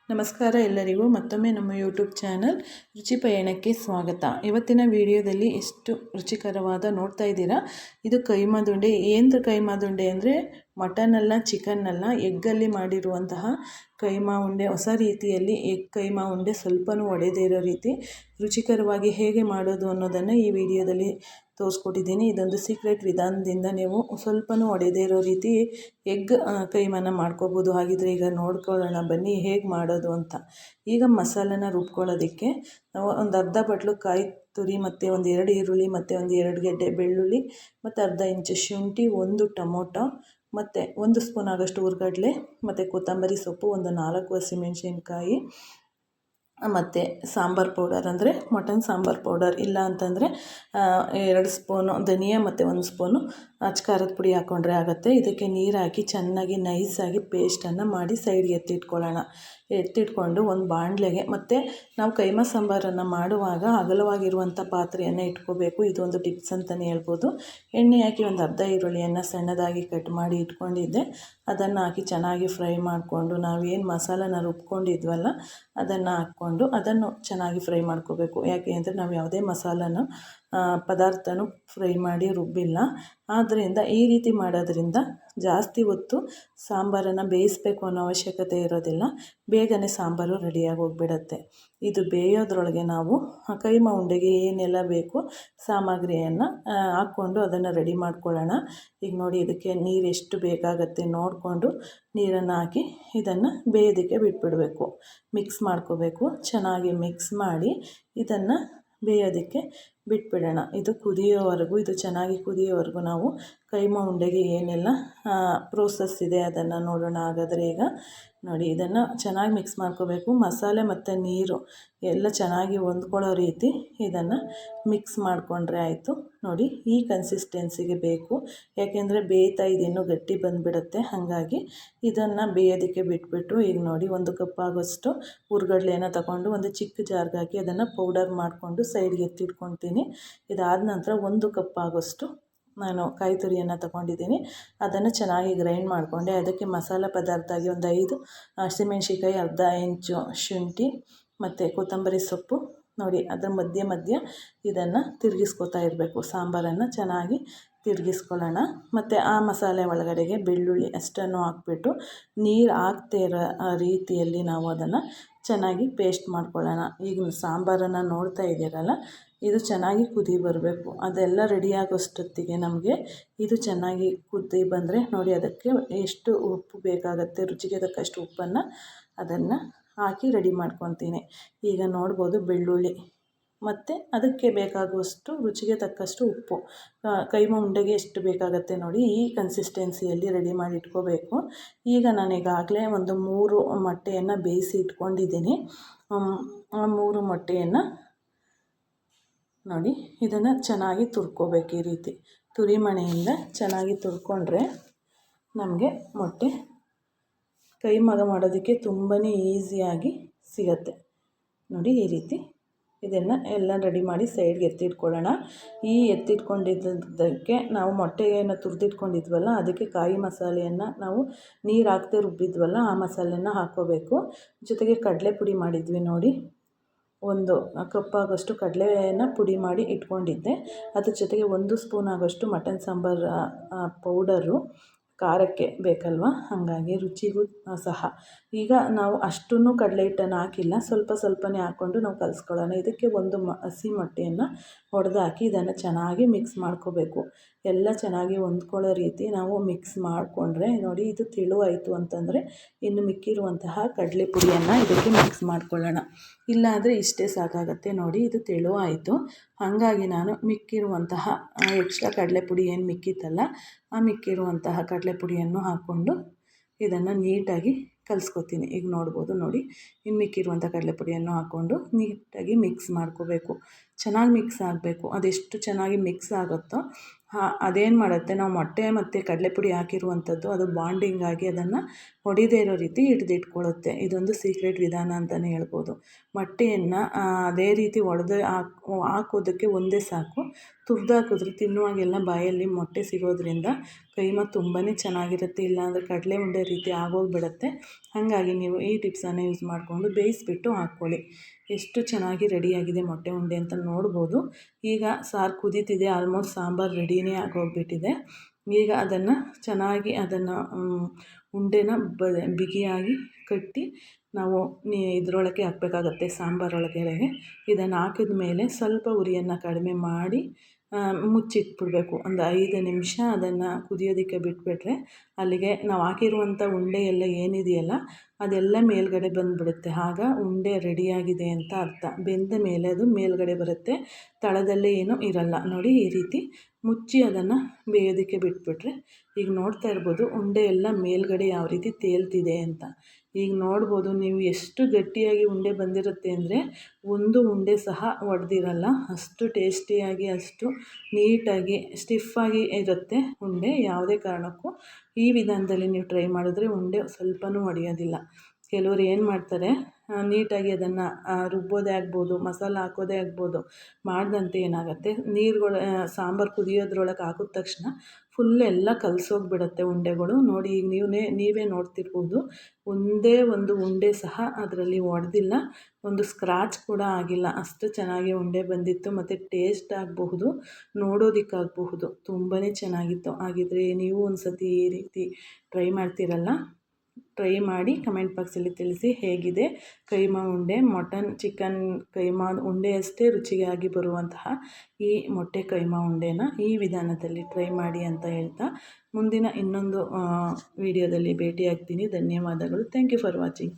ನಮಸ್ಕಾರ ಎಲ್ಲರಿಗೂ ಮತ್ತೊಮ್ಮೆ ನಮ್ಮ ಯೂಟ್ಯೂಬ್ ಚಾನಲ್ ರುಚಿ ಪಯಣಕ್ಕೆ ಸ್ವಾಗತ. ಇವತ್ತಿನ ವಿಡಿಯೋದಲ್ಲಿ ಎಷ್ಟು ರುಚಿಕರವಾದ ನೋಡ್ತಾ ಇದ್ದೀರಾ, ಇದು ಕೈಮಾದುಂಡೆ. ಏನು ಕೈಮಾದುಂಡೆ ಅಂದರೆ ಮಟನ್ ಅಲ್ಲ, ಚಿಕನ್ ಅಲ್ಲ, ಎಗ್ಗಲ್ಲಿ ಮಾಡಿರುವಂತಹ ಕೈಮಾ ಉಂಡೆ. ಹೊಸ ರೀತಿಯಲ್ಲಿ ಎಗ್ ಕೈಮಾ ಉಂಡೆ, ಸ್ವಲ್ಪನೂ ಒಡೆದೇ ಇರೋ ರೀತಿ ರುಚಿಕರವಾಗಿ ಹೇಗೆ ಮಾಡೋದು ಅನ್ನೋದನ್ನು ಈ ವಿಡಿಯೋದಲ್ಲಿ ತೋರಿಸ್ಕೊಟ್ಟಿದ್ದೀನಿ. ಇದೊಂದು ಸೀಕ್ರೆಟ್ ವಿಧಾನದಿಂದ ನೀವು ಸ್ವಲ್ಪನೂ ಒಡೆದೇ ಇರೋ ರೀತಿ ಎಗ್ ಕೈಮಾನ ಮಾಡ್ಕೋಬೋದು. ಹಾಗಿದ್ರೆ ಈಗ ನೋಡ್ಕೊಳ್ಳೋಣ ಬನ್ನಿ ಹೇಗೆ ಮಾಡೋದು ಅಂತ. ಈಗ ಮಸಾಲೆನ ರುಬ್ಕೊಳ್ಳೋದಕ್ಕೆ ನಾವು ಒಂದು ಅರ್ಧ ಬಟ್ಲು ಕಾಯಿ ತುರಿ ಮತ್ತು ಒಂದು 2 ಈರುಳ್ಳಿ ಮತ್ತು ಒಂದು 2 ಗೆಡ್ಡೆ ಬೆಳ್ಳುಳ್ಳಿ ಮತ್ತು ಅರ್ಧ ಇಂಚು ಶುಂಠಿ, 1 ಟೊಮೊಟೊ ಮತ್ತು 1 ಸ್ಪೂನ್ ಆಗೋಷ್ಟು ಹುರ್ಗಡ್ಲೆ ಮತ್ತು ಕೊತ್ತಂಬರಿ ಸೊಪ್ಪು, ಒಂದು 4 ಹಸಿಮೆಣ್ಸಿನ್ಕಾಯಿ ಮತ್ತು ಸಾಂಬಾರು ಪೌಡರ್ ಅಂದರೆ ಮಟನ್ ಸಾಂಬಾರು ಪೌಡರ್, ಇಲ್ಲ ಅಂತಂದರೆ 2 ಸ್ಪೂನು ಧನಿಯಾ ಮತ್ತು 1 ಸ್ಪೂನು ಖಾರದ ಪುಡಿ ಹಾಕ್ಕೊಂಡ್ರೆ ಆಗುತ್ತೆ. ಇದಕ್ಕೆ ನೀರು ಹಾಕಿ ಚೆನ್ನಾಗಿ ನೈಸಾಗಿ ಪೇಸ್ಟನ್ನು ಮಾಡಿ ಸೈಡ್ಗೆ ಎತ್ತಿಟ್ಕೊಂಡು ಒಂದು ಬಾಣಲೆಗೆ, ಮತ್ತು ನಾವು ಕೈಮಾ ಸಾಂಬಾರನ್ನು ಮಾಡುವಾಗ ಅಗಲವಾಗಿರುವಂಥ ಪಾತ್ರೆಯನ್ನು ಇಟ್ಕೋಬೇಕು. ಇದೊಂದು ಟಿಪ್ಸ್ ಅಂತಲೇ ಹೇಳ್ಬೋದು. ಎಣ್ಣೆ ಹಾಕಿ ಒಂದು ಅರ್ಧ ಈರುಳ್ಳಿಯನ್ನು ಸಣ್ಣದಾಗಿ ಕಟ್ ಮಾಡಿ ಇಟ್ಕೊಂಡಿದ್ದೆ, ಅದನ್ನು ಹಾಕಿ ಚೆನ್ನಾಗಿ ಫ್ರೈ ಮಾಡಿಕೊಂಡು ನಾವೇನು ಮಸಾಲನ ರುಬ್ಕೊಂಡಿದ್ವಲ್ಲ ಅದನ್ನು ಹಾಕ್ಕೊಂಡು ಅದನ್ನು ಚೆನ್ನಾಗಿ ಫ್ರೈ ಮಾಡ್ಕೋಬೇಕು. ಯಾಕೆ ಅಂದರೆ ನಾವು ಯಾವುದೇ ಮಸಾಲನ ಪದಾರ್ಥನೂ ಫ್ರೈ ಮಾಡಿ ರುಬ್ಬಿಲ್ಲ. ಆದ್ದರಿಂದ ಈ ರೀತಿ ಮಾಡೋದ್ರಿಂದ ಜಾಸ್ತಿ ಹೊತ್ತು ಸಾಂಬಾರನ್ನು ಬೇಯಿಸಬೇಕು ಅನ್ನೋ ಅವಶ್ಯಕತೆ ಇರೋದಿಲ್ಲ. ಬೇಗನೆ ಸಾಂಬಾರು ರೆಡಿಯಾಗಿ ಹೋಗಿಬಿಡತ್ತೆ. ಇದು ಬೇಯೋದ್ರೊಳಗೆ ನಾವು ಕೈಮಾ ಉಂಡೆಗೆ ಏನೆಲ್ಲ ಬೇಕು ಸಾಮಗ್ರಿಯನ್ನು ಹಾಕ್ಕೊಂಡು ಅದನ್ನು ರೆಡಿ ಮಾಡ್ಕೊಳ್ಳೋಣ. ಈಗ ನೋಡಿ, ಇದಕ್ಕೆ ನೀರು ಎಷ್ಟು ಬೇಕಾಗತ್ತೆ ನೋಡಿಕೊಂಡು ನೀರನ್ನು ಹಾಕಿ ಇದನ್ನು ಬೇಯೋದಕ್ಕೆ ಬಿಟ್ಬಿಡಬೇಕು. ಮಿಕ್ಸ್ ಮಾಡ್ಕೋಬೇಕು. ಚೆನ್ನಾಗಿ ಮಿಕ್ಸ್ ಮಾಡಿ ಇದನ್ನು ಬೇಯೋದಕ್ಕೆ ಬಿಟ್ಬಿಡೋಣ. ಇದು ಚೆನ್ನಾಗಿ ಕುದಿಯೋವರೆಗೂ ನಾವು ಕೈಮಾ ಉಂಡೆಗೆ ಏನೆಲ್ಲ ಪ್ರೋಸೆಸ್ ಇದೆ ಅದನ್ನು ನೋಡೋಣ. ಹಾಗಾದರೆ ಈಗ ನೋಡಿ, ಇದನ್ನು ಚೆನ್ನಾಗಿ ಮಿಕ್ಸ್ ಮಾಡ್ಕೋಬೇಕು. ಮಸಾಲೆ ಮತ್ತು ನೀರು ಎಲ್ಲ ಚೆನ್ನಾಗಿ ಹೊಂದ್ಕೊಳ್ಳೋ ರೀತಿ ಇದನ್ನು ಮಿಕ್ಸ್ ಮಾಡಿಕೊಂಡ್ರೆ ಆಯಿತು. ನೋಡಿ, ಈ ಕನ್ಸಿಸ್ಟೆನ್ಸಿಗೆ ಬೇಕು. ಯಾಕೆಂದರೆ ಬೇಯ್ತಾ ಇನ್ನೂ ಗಟ್ಟಿ ಬಂದುಬಿಡುತ್ತೆ. ಹಾಗಾಗಿ ಇದನ್ನು ಬೇಯೋದಕ್ಕೆ ಬಿಟ್ಬಿಟ್ಟು ಈಗ ನೋಡಿ, 1 ಕಪ್ ಆಗೋಷ್ಟು ಹುರ್ಗಡ್ಲೆನ ತಗೊಂಡು ಒಂದು ಚಿಕ್ಕ ಜಾರ್ಗೆ ಹಾಕಿ ಅದನ್ನು ಪೌಡರ್ ಮಾಡಿಕೊಂಡು ಸೈಡ್ಗೆ ಎತ್ತಿಟ್ಕೊತೀನಿ. ಇದಾದ ನಂತರ 1 ಕಪ್ ಆಗೋಷ್ಟು ನಾನು ಕಾಯಿ ತುರಿಯನ್ನು ತಗೊಂಡಿದ್ದೀನಿ. ಅದನ್ನು ಚೆನ್ನಾಗಿ ಗ್ರೈಂಡ್ ಮಾಡಿಕೊಂಡೆ. ಅದಕ್ಕೆ ಮಸಾಲೆ ಪದಾರ್ಥ ಆಗಿ ಒಂದು 5 ಹಸಿಮೆಣ್ಸಿನ್ಕಾಯಿ, ಅರ್ಧ ಇಂಚು ಶುಂಠಿ ಮತ್ತು ಕೊತ್ತಂಬರಿ ಸೊಪ್ಪು ನೋಡಿ, ಅದರ ಮಧ್ಯೆ ಇದನ್ನು ತಿರುಗಿಸ್ಕೊತಾ ಇರಬೇಕು. ಸಾಂಬಾರನ್ನು ಚೆನ್ನಾಗಿ ತಿರುಗಿಸ್ಕೊಳ್ಳೋಣ. ಮತ್ತು ಆ ಮಸಾಲೆ ಒಳಗಡೆಗೆ ಬೆಳ್ಳುಳ್ಳಿ ಅಷ್ಟನ್ನು ಹಾಕ್ಬಿಟ್ಟು ನೀರು ಹಾಕ್ದೇ ಇರೋ ರೀತಿಯಲ್ಲಿ ನಾವು ಅದನ್ನು ಚೆನ್ನಾಗಿ ಪೇಸ್ಟ್ ಮಾಡ್ಕೊಳ್ಳೋಣ. ಈಗ ಸಾಂಬಾರನ್ನು ನೋಡ್ತಾ ಇದ್ದೀರಲ್ಲ, ಇದು ಚೆನ್ನಾಗಿ ಕುದಿ ಬರಬೇಕು. ಅದೆಲ್ಲ ರೆಡಿ ಆಗೋಷ್ಟೊತ್ತಿಗೆ ನಮಗೆ ಇದು ಚೆನ್ನಾಗಿ ಕುದಿ ಬಂದರೆ ನೋಡಿ, ಅದಕ್ಕೆ ಎಷ್ಟು ಉಪ್ಪು ಬೇಕಾಗುತ್ತೆ, ರುಚಿಗೆ ತಕ್ಕಷ್ಟು ಉಪ್ಪನ್ನು ಅದನ್ನು ಹಾಕಿ ರೆಡಿ ಮಾಡ್ಕೊತೀನಿ. ಈಗ ನೋಡ್ಬೋದು ಬೆಳ್ಳುಳ್ಳಿ ಮತ್ತು ಅದಕ್ಕೆ ಬೇಕಾಗುವಷ್ಟು ರುಚಿಗೆ ತಕ್ಕಷ್ಟು ಉಪ್ಪು, ಕೈಮಾ ಉಂಡೆಗೆ ಎಷ್ಟು ಬೇಕಾಗುತ್ತೆ ನೋಡಿ, ಈ ಕನ್ಸಿಸ್ಟೆನ್ಸಿಯಲ್ಲಿ ರೆಡಿ ಮಾಡಿ ಇಟ್ಕೋಬೇಕು. ಈಗ ನಾನೀಗಾಗಲೇ ಒಂದು 3 ಮೊಟ್ಟೆಯನ್ನು ಬೇಯಿಸಿ ಇಟ್ಕೊಂಡಿದ್ದೀನಿ. ಆ 3 ಮೊಟ್ಟೆಯನ್ನು ನೋಡಿ, ಇದನ್ನು ಚೆನ್ನಾಗಿ ತುರ್ಕೋಬೇಕು. ಈ ರೀತಿ ತುರಿಮಣೆಯಿಂದ ಚೆನ್ನಾಗಿ ತುರ್ಕೊಂಡ್ರೆ ನಮಗೆ ಮೊಟ್ಟೆ ಕೈಮಾ ಮಾಡೋದಕ್ಕೆ ತುಂಬಾ ಈಸಿಯಾಗಿ ಸಿಗತ್ತೆ. ನೋಡಿ, ಈ ರೀತಿ ಇದನ್ನು ಎಲ್ಲ ರೆಡಿ ಮಾಡಿ ಸೈಡ್ಗೆ ಎತ್ತಿಟ್ಕೊಳ್ಳೋಣ. ಈ ಎತ್ತಿಟ್ಕೊಂಡಿದ್ದಕ್ಕೆ ನಾವು ಮೊಟ್ಟೆಯನ್ನು ತುರಿದಿಟ್ಕೊಂಡಿದ್ವಲ್ಲ, ಅದಕ್ಕೆ ಕಾಯಿ ಮಸಾಲೆಯನ್ನು ನಾವು ನೀರು ಹಾಕದೆ ರುಬ್ಬಿದ್ವಲ್ಲ ಆ ಮಸಾಲೆನ ಹಾಕ್ಕೋಬೇಕು. ಜೊತೆಗೆ ಕಡಲೆ ಪುಡಿ ಮಾಡಿದ್ವಿ ನೋಡಿ, 1 ಕಪ್ ಆಗೋಷ್ಟು ಕಡಲೆಯನ್ನು ಪುಡಿ ಮಾಡಿ ಇಟ್ಕೊಂಡಿದ್ದೆ. ಅದ್ರ ಜೊತೆಗೆ 1 ಸ್ಪೂನ್ ಆಗೋಷ್ಟು ಮಟನ್ ಸಾಂಬಾರು ಪೌಡರು, ಖಾರಕ್ಕೆ ಬೇಕಲ್ವ, ಹಾಗಾಗಿ ರುಚಿಗೂ ಸಹ. ಈಗ ನಾವು ಅಷ್ಟನ್ನು ಕಡಲೆ ಹಿಟ್ಟನ್ನು ಹಾಕಿಲ್ಲ, ಸ್ವಲ್ಪನೇ ಹಾಕ್ಕೊಂಡು ನಾವು ಕಲಿಸ್ಕೊಳ್ಳೋಣ. ಇದಕ್ಕೆ 1 ಹಸಿ ಮೊಟ್ಟೆಯನ್ನು ಒಡೆದಾಕಿ ಇದನ್ನು ಚೆನ್ನಾಗಿ ಮಿಕ್ಸ್ ಮಾಡ್ಕೋಬೇಕು. ಎಲ್ಲ ಚೆನ್ನಾಗಿ ಹೊಂದ್ಕೊಳ್ಳೋ ರೀತಿ ನಾವು ಮಿಕ್ಸ್ ಮಾಡಿಕೊಂಡ್ರೆ ನೋಡಿ, ಇದು ತೆಳುವಾಯಿತು ಅಂತಂದರೆ ಇನ್ನು ಮಿಕ್ಕಿರುವಂತಹ ಕಡಲೆ ಪುಡಿಯನ್ನು ಇದಕ್ಕೆ ಮಿಕ್ಸ್ ಮಾಡ್ಕೊಳ್ಳೋಣ. ಇಲ್ಲಾಂದರೆ ಇಷ್ಟೇ ಸಾಕಾಗುತ್ತೆ. ನೋಡಿ, ಇದು ತೆಳುವಾಯಿತು. ಹಾಗಾಗಿ ನಾನು ಮಿಕ್ಕಿರುವಂತಹ ಎಕ್ಸ್ಟ್ರಾ ಕಡಲೆ ಪುಡಿ ಏನು ಮಿಕ್ಕಿತ್ತಲ್ಲ, ಆ ಮಿಕ್ಕಿರುವಂತಹ ಕಡಲೆ ಪುಡಿಯನ್ನು ಹಾಕ್ಕೊಂಡು ಇದನ್ನು ನೀಟಾಗಿ ಕಲಿಸ್ಕೊತೀನಿ. ಈಗ ನೋಡ್ಬೋದು ನೋಡಿ, ಇನ್ನು ಮಿಕ್ಕಿರುವಂಥ ಕಡಲೆ ಪುಡಿಯನ್ನು ಹಾಕ್ಕೊಂಡು ನೀಟಾಗಿ ಮಿಕ್ಸ್ ಮಾಡ್ಕೋಬೇಕು. ಚೆನ್ನಾಗಿ ಮಿಕ್ಸ್ ಆಗಬೇಕು. ಅದೆಷ್ಟು ಚೆನ್ನಾಗಿ ಮಿಕ್ಸ್ ಆಗುತ್ತೋ ಅದೇನು ಮಾಡುತ್ತೆ, ನಾವು ಮೊಟ್ಟೆ ಮತ್ತು ಕಡಲೆಪುಡಿ ಹಾಕಿರುವಂಥದ್ದು ಅದು ಬಾಂಡಿಂಗ್ ಆಗಿ ಅದನ್ನು ಹೊಡಿದೇ ಇರೋ ರೀತಿ ಹಿಡಿದಿಟ್ಕೊಳ್ಳುತ್ತೆ. ಇದೊಂದು ಸೀಕ್ರೆಟ್ ವಿಧಾನ ಅಂತಲೇ ಹೇಳ್ಬೋದು. ಮೊಟ್ಟೆಯನ್ನು ಅದೇ ರೀತಿ ಒಡೆದು ಹಾಕೋದಕ್ಕೆ ಒಂದೇ ಸಾಕು. ತುರಿದಾಕಿದ್ರೆ ತಿನ್ನುವಾಗೆಲ್ಲ ಬಾಯಲ್ಲಿ ಮೊಟ್ಟೆ ಸಿಗೋದ್ರಿಂದ ಕೈಮಾ ತುಂಬಾ ಚೆನ್ನಾಗಿರುತ್ತೆ. ಇಲ್ಲಾಂದರೆ ಕಡಲೆ ಉಂಡೆ ರೀತಿ ಆಗೋಗಿಬಿಡುತ್ತೆ. ಹಾಗಾಗಿ ನೀವು ಈ ಟಿಪ್ಸನ್ನು ಯೂಸ್ ಮಾಡಿಕೊಂಡು ಬೇಯಿಸ್ಬಿಟ್ಟು ಹಾಕ್ಕೊಳ್ಳಿ. ಎಷ್ಟು ಚೆನ್ನಾಗಿ ರೆಡಿಯಾಗಿದೆ ಮೊಟ್ಟೆ ಉಂಡೆ ಅಂತ ನೋಡ್ಬೋದು. ಈಗ ಸಾರು ಕುದೀತಿದೆ, ಆಲ್ಮೋಸ್ಟ್ ಸಾಂಬಾರು ರೆಡಿನೇ ಆಗೋಗ್ಬಿಟ್ಟಿದೆ. ಈಗ ಅದನ್ನು ಚೆನ್ನಾಗಿ ಉಂಡೆನ ಬಿಗಿಯಾಗಿ ಕಟ್ಟಿ ನಾವು ಇದರೊಳಗೆ ಹಾಕಬೇಕಾಗತ್ತೆ, ಸಾಂಬಾರೊಳಗಡೆಗೆ. ಇದನ್ನು ಹಾಕಿದ ಮೇಲೆ ಸ್ವಲ್ಪ ಉರಿಯನ್ನು ಕಡಿಮೆ ಮಾಡಿ ಮುಚ್ಚಿಟ್ಬಿಡ್ಬೇಕು. ಒಂದು 5 ನಿಮಿಷ ಅದನ್ನು ಕುದಿಯೋದಕ್ಕೆ ಬಿಟ್ಬಿಟ್ರೆ ಅಲ್ಲಿಗೆ ನಾವು ಹಾಕಿರುವಂಥ ಉಂಡೆ ಎಲ್ಲ ಏನಿದೆಯಲ್ಲ ಅದೆಲ್ಲ ಮೇಲ್ಗಡೆ ಬಂದುಬಿಡುತ್ತೆ. ಆಗ ಉಂಡೆ ರೆಡಿಯಾಗಿದೆ ಅಂತ ಅರ್ಥ. ಬೆಂದ ಮೇಲೆ ಅದು ಮೇಲ್ಗಡೆ ಬರುತ್ತೆ, ತಳದಲ್ಲೇ ಏನೂ ಇರಲ್ಲ. ನೋಡಿ, ಈ ರೀತಿ ಮುಚ್ಚಿ ಅದನ್ನು ಬೇಯೋದಕ್ಕೆ ಬಿಟ್ಬಿಟ್ರೆ ಈಗ ನೋಡ್ತಾ ಇರ್ಬೋದು ಉಂಡೆ ಎಲ್ಲ ಮೇಲ್ಗಡೆ ಯಾವ ರೀತಿ ತೇಲ್ತಿದೆ ಅಂತ. ಈಗ ನೋಡ್ಬೋದು ನೀವು ಎಷ್ಟು ಗಟ್ಟಿಯಾಗಿ ಉಂಡೆ ಬಂದಿರುತ್ತೆ ಅಂದರೆ ಒಂದು ಉಂಡೆ ಸಹ ಒಡೆದಿರಲ್ಲ. ಅಷ್ಟು ಟೇಸ್ಟಿಯಾಗಿ, ಅಷ್ಟು ನೀಟಾಗಿ ಸ್ಟಿಫಾಗಿ ಇರುತ್ತೆ ಉಂಡೆ. ಯಾವುದೇ ಕಾರಣಕ್ಕೂ ಈ ವಿಧಾನದಲ್ಲಿ ನೀವು ಟ್ರೈ ಮಾಡಿದ್ರೆ ಉಂಡೆ ಸ್ವಲ್ಪನೂ ಒಡೆಯೋದಿಲ್ಲ. ಕೆಲವರು ಏನು ಮಾಡ್ತಾರೆ, ನೀಟಾಗಿ ಅದನ್ನು ರುಬ್ಬೋದೇ ಆಗ್ಬೋದು, ಮಸಾಲ ಹಾಕೋದೇ ಆಗ್ಬೋದು, ಮಾಡಿದಂತೆ ಏನಾಗುತ್ತೆ, ಸಾಂಬಾರು ಕುದಿಯೋದ್ರೊಳಗೆ ಹಾಕಿದ ತಕ್ಷಣ ಫುಲ್ ಎಲ್ಲ ಕಲಸೋಗ್ಬಿಡುತ್ತೆ ಉಂಡೆಗಳು. ನೋಡಿ, ಈಗ ನೀವೇ ನೋಡ್ತಿರ್ಬೋದು, ಒಂದೇ ಒಂದು ಉಂಡೆ ಸಹ ಅದರಲ್ಲಿ ಒಡೆದಿಲ್ಲ, ಒಂದು ಸ್ಕ್ರಾಚ್ ಕೂಡ ಆಗಿಲ್ಲ. ಅಷ್ಟು ಚೆನ್ನಾಗಿ ಉಂಡೆ ಬಂದಿತ್ತು ಮತ್ತು ಟೇಸ್ಟ್ ಆಗಬಹುದು, ನೋಡೋದಕ್ಕಾಗಬಹುದು, ತುಂಬಾ ಚೆನ್ನಾಗಿತ್ತು. ಹಾಗಿದ್ರೆ ನೀವು ಒಂದು ಸತಿ ಈ ರೀತಿ ಟ್ರೈ ಮಾಡ್ತೀರಲ್ಲ, ಟ್ರೈ ಮಾಡಿ ಕಮೆಂಟ್ ಬಾಕ್ಸಲ್ಲಿ ತಿಳಿಸಿ ಹೇಗಿದೆ. ಕೈಮಾ ಉಂಡೆ, ಮಟನ್ ಚಿಕನ್ ಕೈಮಾ ಉಂಡೆಯಷ್ಟೇ ರುಚಿಯಾಗಿ ಬರುವಂತಹ ಈ ಮೊಟ್ಟೆ ಕೈಮಾ ಉಂಡೆನ ಈ ವಿಧಾನದಲ್ಲಿ ಟ್ರೈ ಮಾಡಿ ಅಂತ ಹೇಳ್ತಾ ಮುಂದಿನ ಇನ್ನೊಂದು ವಿಡಿಯೋದಲ್ಲಿ ಭೇಟಿಯಾಗ್ತೀನಿ. ಧನ್ಯವಾದಗಳು. Thank you for watching.